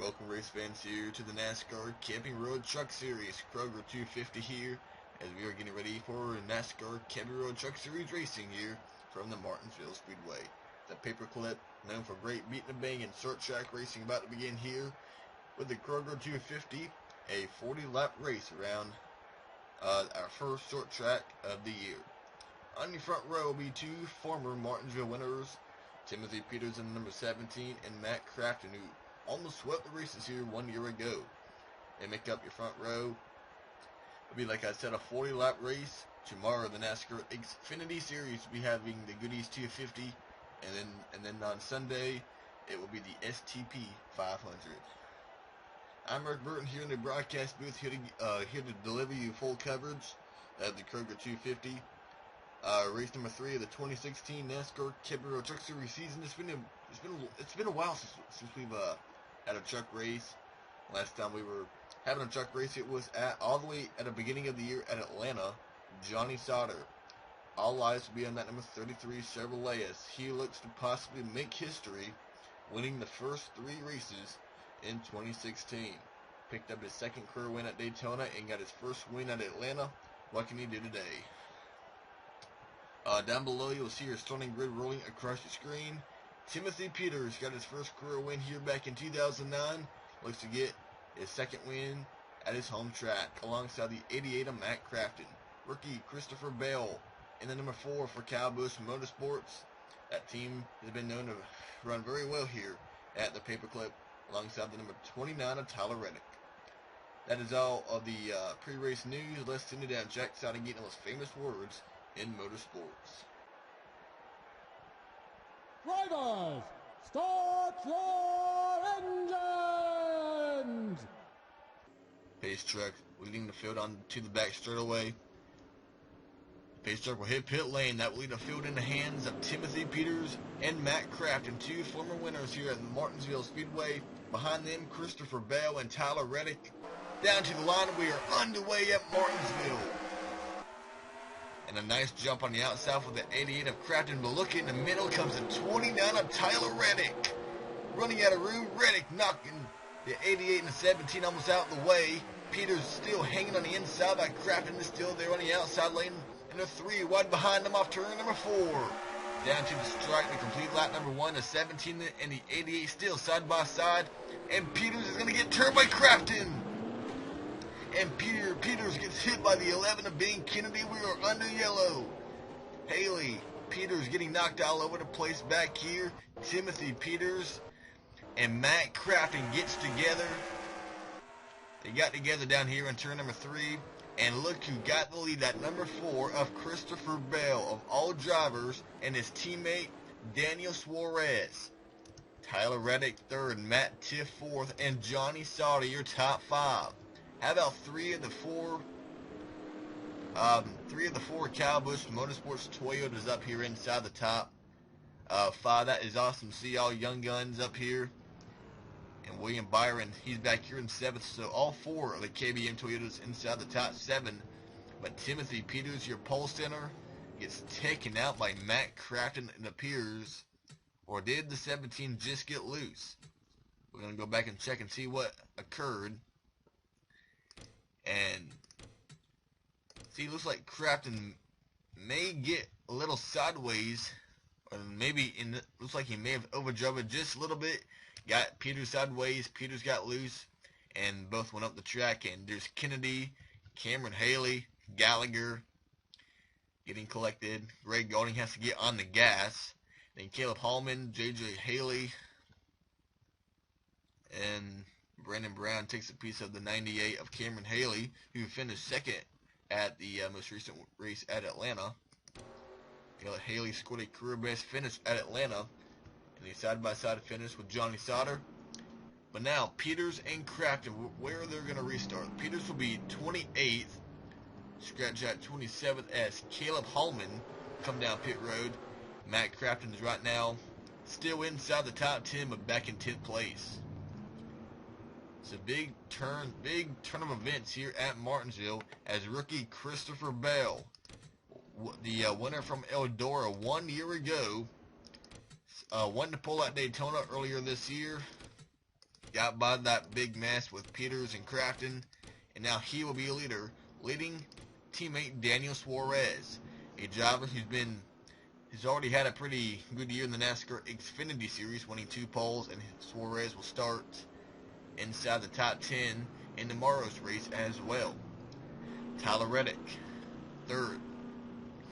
Welcome race fans here to the NASCAR Camping Road Truck Series, Kroger 250 here, as we are getting ready for NASCAR Camping Road Truck Series racing here from the Martinsville Speedway. The paperclip, known for great beating and banging short track racing, about to begin here with the Kroger 250, a 40-lap race around our first short track of the year. On the front row will be two former Martinsville winners, Timothy Peters in number 17 and Matt Crafton, who almost swept the races here 1 year ago. They make up your front row. It'll be, like I said, a 40-lap race. Tomorrow, the NASCAR Xfinity Series will be having the Goodies 250, and then on Sunday, it will be the STP 500. I'm Rick Burton here in the broadcast booth, here to deliver you full coverage of the Kroger 250. Race number 3 of the 2016 NASCAR Camping Road Truck Series season. It's been a while since we've had a truck race. Last time we were having a truck race, it was all the way at the beginning of the year at Atlanta. Johnny Sauter. All eyes will be on that number 33 Chevrolet as he looks to possibly make history, winning the first 3 races in 2016. Picked up his second career win at Daytona and got his first win at Atlanta. What can he do today? Down below, you'll see your starting grid rolling across your screen. Timothy Peters got his first career win here back in 2009. Looks to get his second win at his home track, alongside the 88 of Matt Crafton. Rookie Christopher Bell in the number 4 for Cowbush Motorsports. That team has been known to run very well here at the paperclip, alongside the number 29 of Tyler Reddick. That is all of the pre-race news. Let's send it down Jack side and get the most famous words in motorsports. Drivers, start your engines! Pace truck leading the field on to the back straightaway. Pace truck will hit pit lane. That will lead the field in the hands of Timothy Peters and Matt Crafton, two former winners here at the Martinsville Speedway. Behind them, Christopher Bell and Tyler Reddick. Down to the line, we are underway at Martinsville. And a nice jump on the outside with the 88 of Crafton, but look in the middle comes the 29 of Tyler Reddick. Running out of room, Reddick knocking the 88 and the 17 almost out of the way. Peters still hanging on the inside, but Crafton is still there on the outside lane. And the 3 wide behind them off turn number 4. Down to the strike, the complete lap number 1, the 17 and the 88 still side by side. And Peters is going to get turned by Crafton. And Peters gets hit by the 11 of Bing Kennedy. We are under yellow. Haley, Peters getting knocked all over the place back here. Timothy Peters and Matt Crafton gets together. They got together down here in turn number 3. And look who got the lead at number 4 of Christopher Bell, of all drivers, and his teammate Daniel Suarez. Tyler Reddick 3rd, Matt Tiff 4th, and Johnny Sauter your top 5. How about 3 of the 4 Cowbush Motorsports Toyotas up here inside the top 5? That is awesome to see all young guns up here. And William Byron, he's back here in 7th. So all 4 of the KBM Toyotas inside the top 7. But Timothy Peters, your pole center, gets taken out by Matt Crafton, it appears. Or did the 17 just get loose? We're going to go back and check and see what occurred. And see, it looks like Crafton may get a little sideways, or maybe looks like he may have overdrove it just a little bit. Got Peters sideways. Peters got loose, and both went up the track. And there's Kennedy, Cameron Haley, Gallagher getting collected. Greg Golding has to get on the gas. Then Caleb Hallman, J.J. Haley, and Brandon Brown takes a piece of the 98 of Cameron Haley, who finished 2nd at the most recent race at Atlanta. Haley scored a career best finish at Atlanta in a side-by-side finish with Johnny Sauter. But now, Peters and Crafton, where they're going to restart. Peters will be 28th, scratch out 27th as Caleb Hallman come down pit road. Matt Crafton is right now still inside the top 10, but back in 10th place. It's a big turn of events here at Martinsville as rookie Christopher Bell, the winner from Eldora 1 year ago, won the pole at Daytona earlier this year. got by that big mess with Peters and Crafton, and now he will be a leader, leading teammate Daniel Suarez, a driver who's already had a pretty good year in the NASCAR Xfinity Series, winning 2 poles, and Suarez will start inside the top 10 in tomorrow's race as well. Tyler Reddick, third.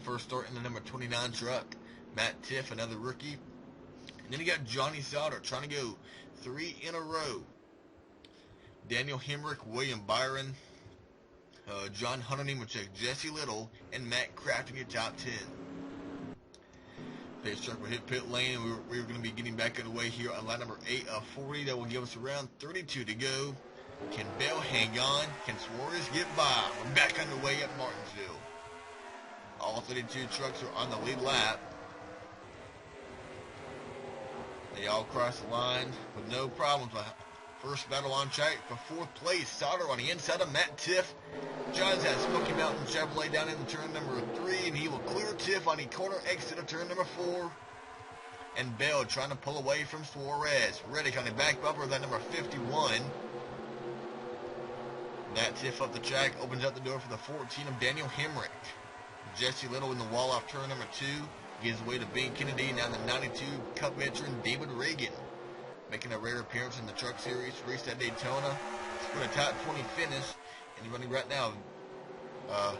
First start in the number 29 truck. Matt Tiff, another rookie. And then you got Johnny Sauter trying to go 3 in a row. Daniel Hemrick, William Byron, John Hunter Nemechek, Jesse Little, and Matt Kraft in your top 10. Pace truck will hit pit lane, and we're going to be getting back underway here on line number 8 of 40. That will give us around 32 to go. Can Bell hang on? Can Suarez get by? We're back underway at Martinsville. All 32 trucks are on the lead lap. They all cross the line with no problems. First battle on track for 4th place. Sauter on the inside of Matt Tiff. John's at Smoky Mountain Chevrolet down in turn number 3, and he will clear Tiff on the corner exit of turn number 4. And Bell trying to pull away from Suarez. Reddick on the back bumper of that number 51. Matt Tiff up the track, opens up the door for the 14 of Daniel Hemrick. Jesse Little in the wall off turn number 2. Gives way to Ben Kennedy, and now the 92 Cup veteran David Reagan. Making a rare appearance in the Truck Series race at Daytona. With a top 20 finish, and he's running right now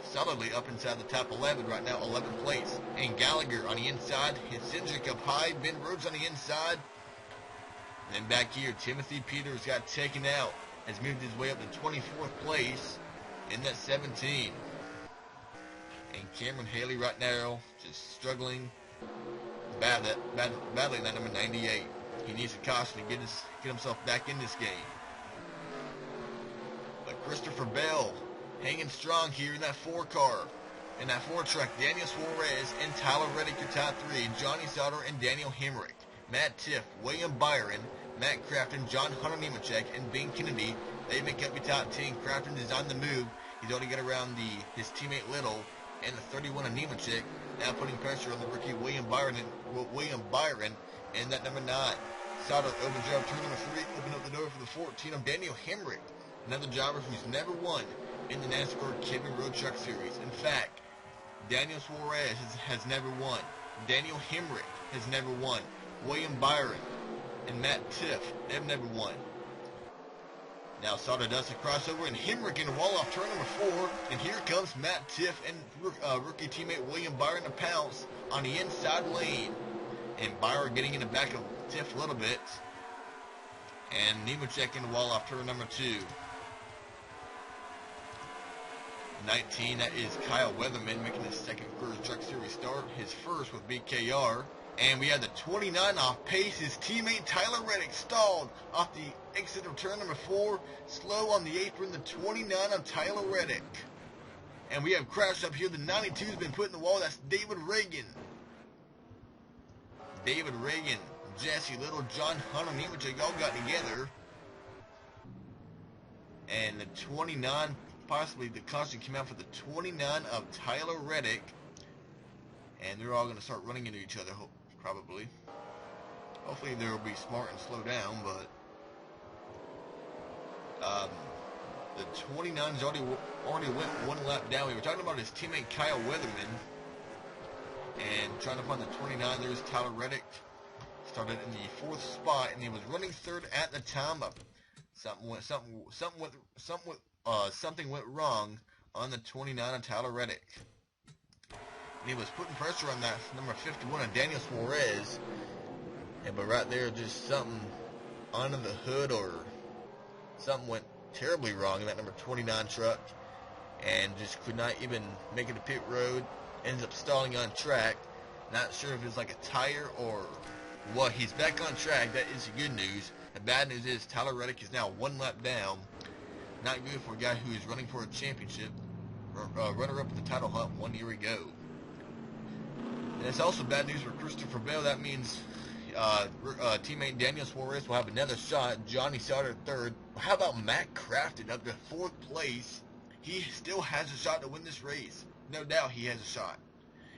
solidly up inside the top 11 right now, 11th place. And Gallagher on the inside, Cindric up high, Ben Rhodes on the inside. And then back here, Timothy Peters got taken out, has moved his way up to 24th place in that 17. And Cameron Haley right now just struggling battling that number 98. He needs a caution to get himself back in this game. But Christopher Bell hanging strong here in that 4 car. In that 4 truck, Daniel Suarez and Tyler Reddick your top 3. Johnny Sauter and Daniel Hemrick. Matt Tiff, William Byron, Matt Crafton, John Hunter Nemechek, and Ben Kennedy. They make up your top 10. Crafton is on the move. He's already got around his teammate Little and the 31 of Nemechek. Now putting pressure on the rookie William Byron and that number 9. Sauter opens up turn number 3, open up the door for the 14 of Daniel Hemrick. Another driver who's never won in the NASCAR Camping Road Truck Series. In fact, Daniel Suarez has never won. Daniel Hemrick has never won. William Byron and Matt Tiff, they've never won. Now Sauter does the crossover, and Hemrick in the wall off turn number 4. And here comes Matt Tiff and rookie teammate William Byron to pounce on the inside lane. And Byron getting in the back of Tiff a little bit. And Nemechek in the wall off turn number 2. 19, that is Kyle Weatherman making his second Coors Truck Series start, his first with BKR. And we had the 29 off pace. His teammate Tyler Reddick stalled off the exit of turn number 4. Slow on the apron, the 29 of Tyler Reddick. And we have crashed up here. The 92 has been put in the wall. That's David Reagan. David Reagan, Jesse Little, John Hunter Nemechek all got together. And the 29, possibly the caution came out for the 29 of Tyler Reddick. And they're all going to start running into each other, probably. Hopefully they'll be smart and slow down, but the 29's already went 1 lap down. We were talking about his teammate Kyle Weatherman, and trying to find the 29. There's Tyler Reddick. Started in the 4th spot, and he was running 3rd at the time. But something went wrong on the 29 of Tyler Reddick. And he was putting pressure on that number 51 of Daniel Suarez. But right there, just something under the hood, or something went terribly wrong in that number 29 truck. And just could not even make it to pit road. Ends up stalling on track. Not sure if it was like a tire or what. He's back on track. That is the good news. The bad news is Tyler Reddick is now 1 lap down. Not good for a guy who is running for a championship. Runner-up in the title hunt 1 year ago. And it's also bad news for Christopher Bell. That means teammate Daniel Suarez will have another shot. Johnny Sauter 3rd. How about Matt Crafton up to 4th place? He still has a shot to win this race. No doubt he has a shot.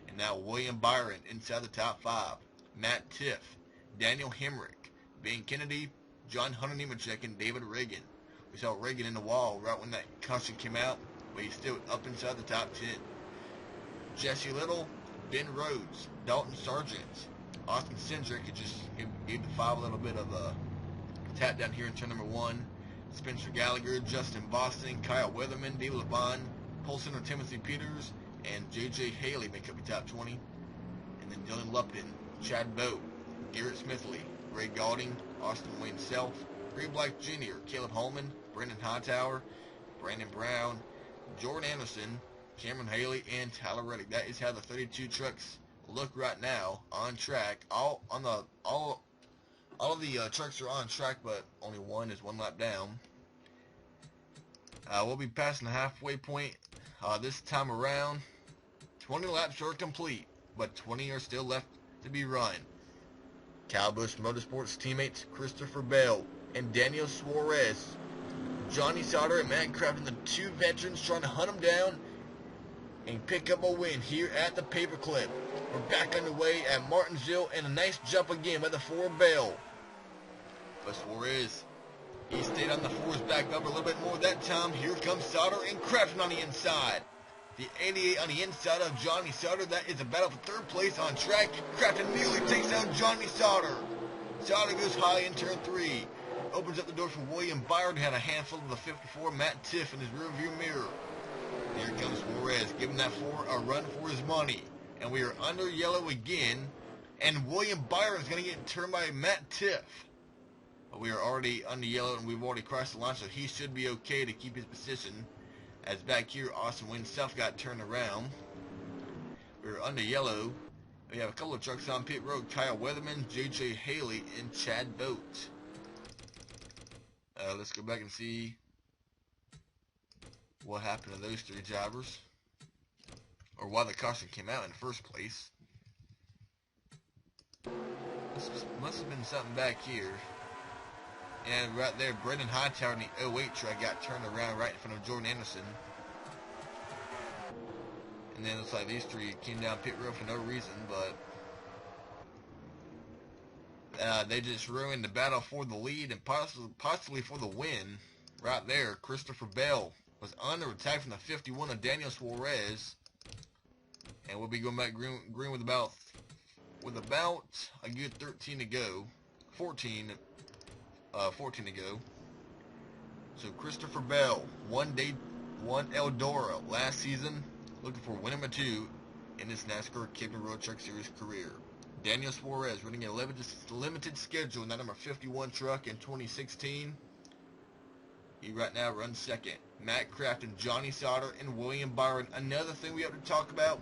And now William Byron inside the top 5. Matt Tiff, Daniel Hemrick, Ben Kennedy, John Hunter Nemechek, and David Reagan. We saw Reagan in the wall right when that caution came out, but he's still up inside the top 10. Jesse Little, Ben Rhodes, Dalton Sargent, Austin Cindric, it just gave the 5 a little bit of a tap down here in turn number 1. Spencer Gallagher, Justin Boston, Kyle Weatherman, David LeBon, Pole Center Timothy Peters, and J.J. Haley make up the top 20. And then Dylan Lupton, Chad Boat, Garrett Smithley, Ray Gaulding, Austin Wayne Self, Ray Black Jr., Caleb Holman, Brandon Hightower, Brandon Brown, Jordan Anderson, Cameron Haley, and Tyler Reddick. That is how the 32 trucks look right now on track. All of the trucks are on track, but only one is 1 lap down. We'll be passing the halfway point this time around. 20 laps are complete, but 20 are still left to be run. Kyle Busch Motorsports teammates Christopher Bell and Daniel Suarez, Johnny Sauter and Matt Crafton, the 2 veterans trying to hunt him down and pick up a win here at the Paperclip. We're back underway at Martinsville, and a nice jump again by the 4 Bell. But Suarez, he stayed on the 4's back up a little bit more that time. Here comes Sauter and Crafton on the inside. The 88 on the inside of Johnny Sauter. That is a battle for 3rd place on track. Crafton nearly takes down Johnny Sauter. Sauter goes high in turn 3. Opens up the door for William Byron, who had a handful of the 54 Matt Tiff in his rearview mirror. Here comes Suarez, giving that 4 a run for his money. And we are under yellow again. And William Byron is going to get turned by Matt Tiff. But we are already under yellow, and we've already crossed the line, so he should be okay to keep his position. As back here, Austin Wayne Self got turned around. We're under yellow. We have a couple of trucks on pit road. Kyle Weatherman, J.J. Haley, and Chad Boat. Let's go back and see what happened to those 3 drivers, or why the caution came out in the first place. This must have been something back here. And right there, Brendan Hightower in the 08 truck got turned around right in front of Jordan Anderson. And then it looks like these 3 came down pit road for no reason, but they just ruined the battle for the lead and possibly for the win. Right there, Christopher Bell was under attack from the 51 of Daniel Suarez. And we'll be going back green with about a good 13 to go. 14 to go. So Christopher Bell, one Eldora last season, looking for win number 2 in this NASCAR Camping Road Truck Series career. Daniel Suarez running a limited schedule in that number 51 truck in 2016. He right now runs 2nd. Matt Crafton, Johnny Sauter, and William Byron. Another thing we have to talk about,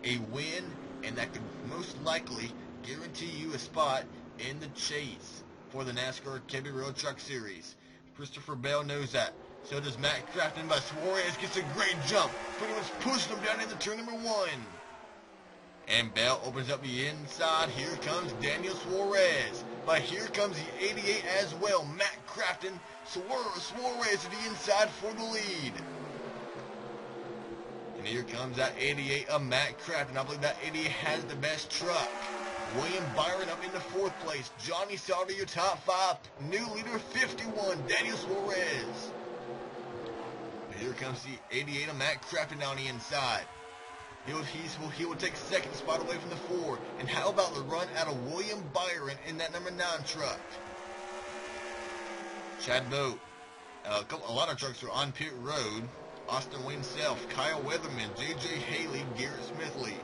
a win, and that could most likely guarantee you a spot in the chase for the NASCAR Camping Road Truck Series. Christopher Bell knows that. So does Matt Crafton, but Suarez gets a great jump, pretty much pushing him down into turn number 1. And Bell opens up the inside. Here comes Daniel Suarez. But here comes the 88 as well. Matt Crafton, Suarez to the inside for the lead. And here comes that 88 of Matt Crafton. I believe that 88 has the best truck. William Byron up into 4th place. Johnny Sauter, your top 5. New leader 51, Daniel Suarez. And here comes the 88 of Matt Crafton on the inside. He will take 2nd spot away from the 4. And how about the run out of William Byron in that number 9 truck? Chad Boat. A lot of trucks are on pit road. Austin Wayne Self, Kyle Weatherman, J.J. Haley, Garrett Smithley,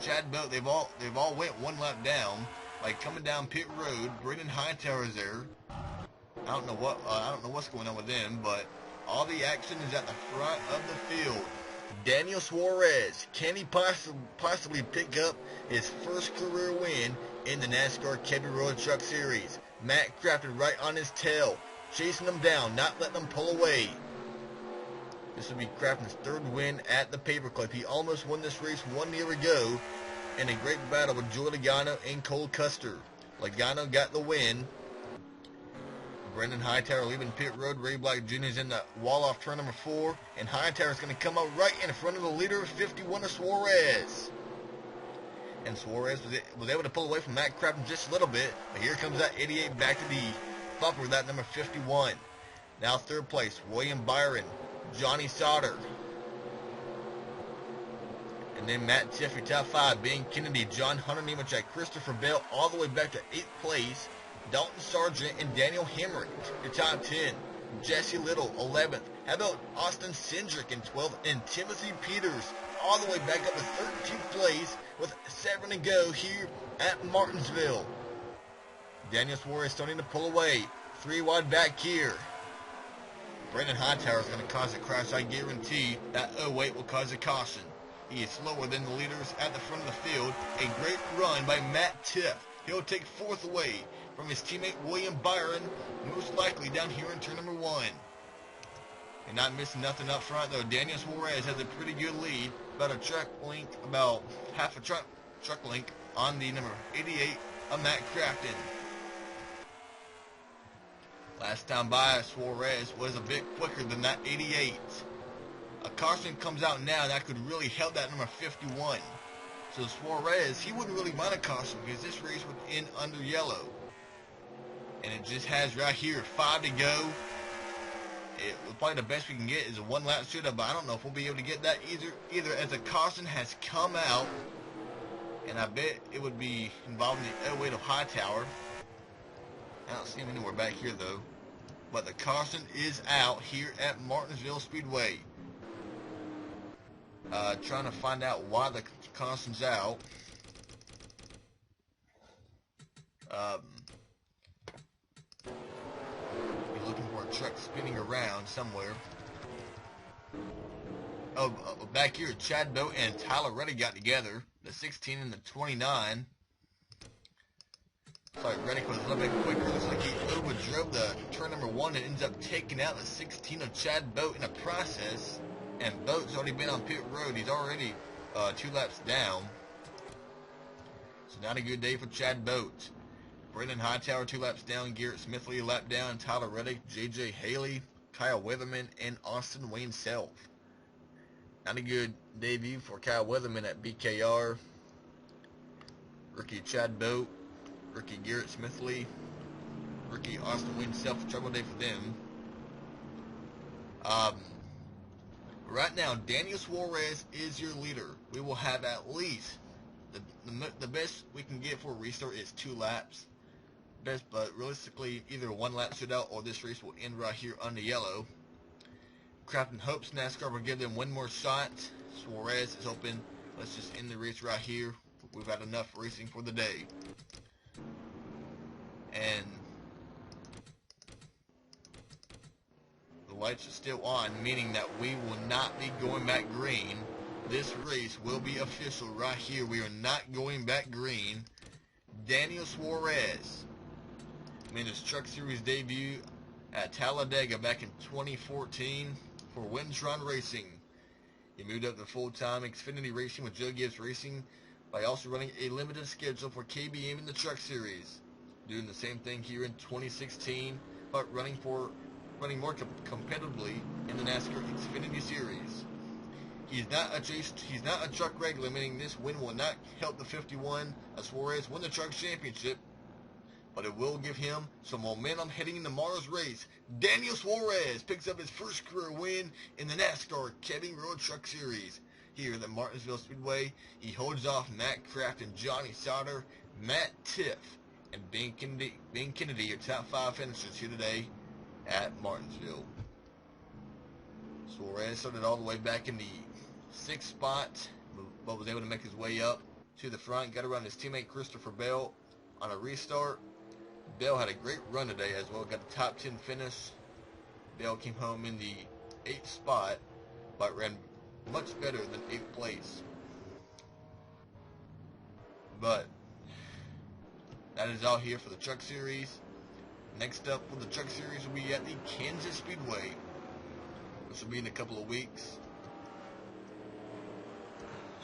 Chad Boat. They've all went 1 lap down. Like coming down pit road, Brendan Hightower is there. I don't know what's going on with them, but all the action is at the front of the field. Daniel Suarez, can he possibly pick up his first career win in the NASCAR Camping Road Truck Series? Matt Crafton right on his tail, chasing him down, not letting him pull away. This will be Crafton's 3rd win at the Paperclip. He almost won this race 1 year ago in a great battle with Joey Logano and Cole Custer. Logano got the win. Brendan Hightower leaving pit road. Ray Black Jr. is in the wall off turn number 4. And Hightower is going to come up right in front of the leader, 51 of Suarez. And Suarez was able to pull away from Matt Crafton just a little bit. But here comes that 88 back to the bumper with that number 51. Now third place, William Byron, Johnny Sauter. And then Matt Tiffy, top 5, Ben Kennedy, John Hunter Nemechek, Christopher Bell, all the way back to 8th place, Dalton Sargent and Daniel Hemrick, your top 10. Jesse Little, 11th. How about Austin Cindric in 12th? And Timothy Peters, all the way back up to 13th place with 7 to go here at Martinsville. Daniel Suarez starting to pull away. 3 wide back here. Brendan Hightower is going to cause a crash. I guarantee that 08 will cause a caution. He is slower than the leaders at the front of the field. A great run by Matt Tiff. He'll take 4th away from his teammate William Byron, most likely down here in turn number 1. And not missing nothing up front though. Daniel Suarez has a pretty good lead, about half a truck length on the number 88 of Matt Crafton. Last time by, Suarez was a bit quicker than that 88. A caution comes out now that could really help that number 51. So Suarez, he wouldn't really mind a caution because this race would end under yellow. And it just has right here 5 to go. Probably the best we can get is a 1 lap shootout, but I don't know if we'll be able to get that either as a caution has come out. And I bet it would be involving the 08 of Hightower. I don't see him anywhere back here though. But the caution is out here at Martinsville Speedway. Trying to find out why the caution's out. You're looking for a truck spinning around somewhere. Back here, Chad Boat and Tyler Reddick got together. The 16 and the 29. Sorry, Reddick was a little bit quicker. Looks like he overdrove the turn number 1 and ends up taking out the 16 of Chad Boat in the process. And Boat's already been on pit road. He's already 2 laps down. So not a good day for Chad Boat. Brendan Hightower 2 laps down. Garrett Smithley a lap down. Tyler Reddick, J.J. Haley, Kyle Weatherman, and Austin Wayne Self. Not a good debut for Kyle Weatherman at BKR. Rookie Chad Boat. Rookie Garrett Smithley. Rookie Austin Wayne Self. Trouble day for them. Right now, Daniel Suarez is your leader. We will have at least the best we can get for a restart is 2 laps. Best, but realistically, either a 1 lap shootout or this race will end right here on the yellow. Crafton hopes NASCAR will give them 1 more shot. Suarez is hoping, let's just end the race right here. We've had enough racing for the day. And the lights are still on, meaning that we will not be going back green. This race will be official right here. We are not going back green. Daniel Suarez made his Truck Series debut at Talladega back in 2014 for Wintron Racing. He moved up to full-time Xfinity Racing with Joe Gibbs Racing by also running a limited schedule for KBM in the Truck Series. Doing the same thing here in 2016, but running more competitively in the NASCAR Xfinity Series. He's not a truck regular, meaning this win will not help the 51 of Suarez win the Truck Championship, but it will give him some momentum heading into tomorrow's race. Daniel Suarez picks up his first career win in the NASCAR Camping Road Truck Series. Here at the Martinsville Speedway, he holds off Matt Kraft and Johnny Sauter, Matt Tiff, and Ben Kennedy, your top 5 finishers here today at Martinsville. Suarez started all the way back in the 6th spot, but was able to make his way up to the front. Got around his teammate Christopher Bell on a restart. Bell had a great run today as well. Got the top 10 finish. Bell came home in the 8th spot, but ran much better than 8th place. But that is all here for the Truck Series. Next up for the Truck Series will be at the Kansas Speedway, which will be in a couple of weeks.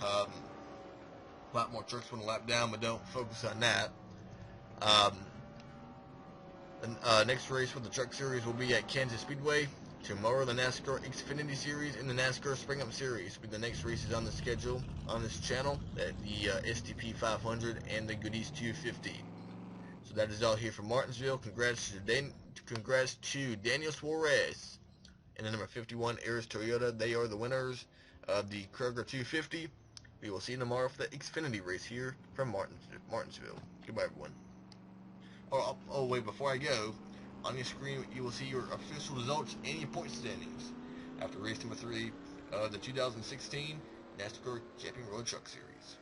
A lot more trucks want to lap down, but don't focus on that. The next race for the Truck Series will be at Kansas Speedway. Tomorrow, the NASCAR Xfinity Series and the NASCAR Spring Up Series will be the next races on the schedule on this channel. At the STP 500 and the Goodies 250. So that is all here from Martinsville. Congrats to Congrats to Daniel Suarez and the number 51 Aris Toyota. They are the winners of the Kroger 250. We will see you tomorrow for the Xfinity race here from Martinsville. Goodbye, everyone. Oh, wait, before I go, on your screen you will see your official results and your point standings after race number 3 of the 2016 NASCAR Camping Road Truck Series.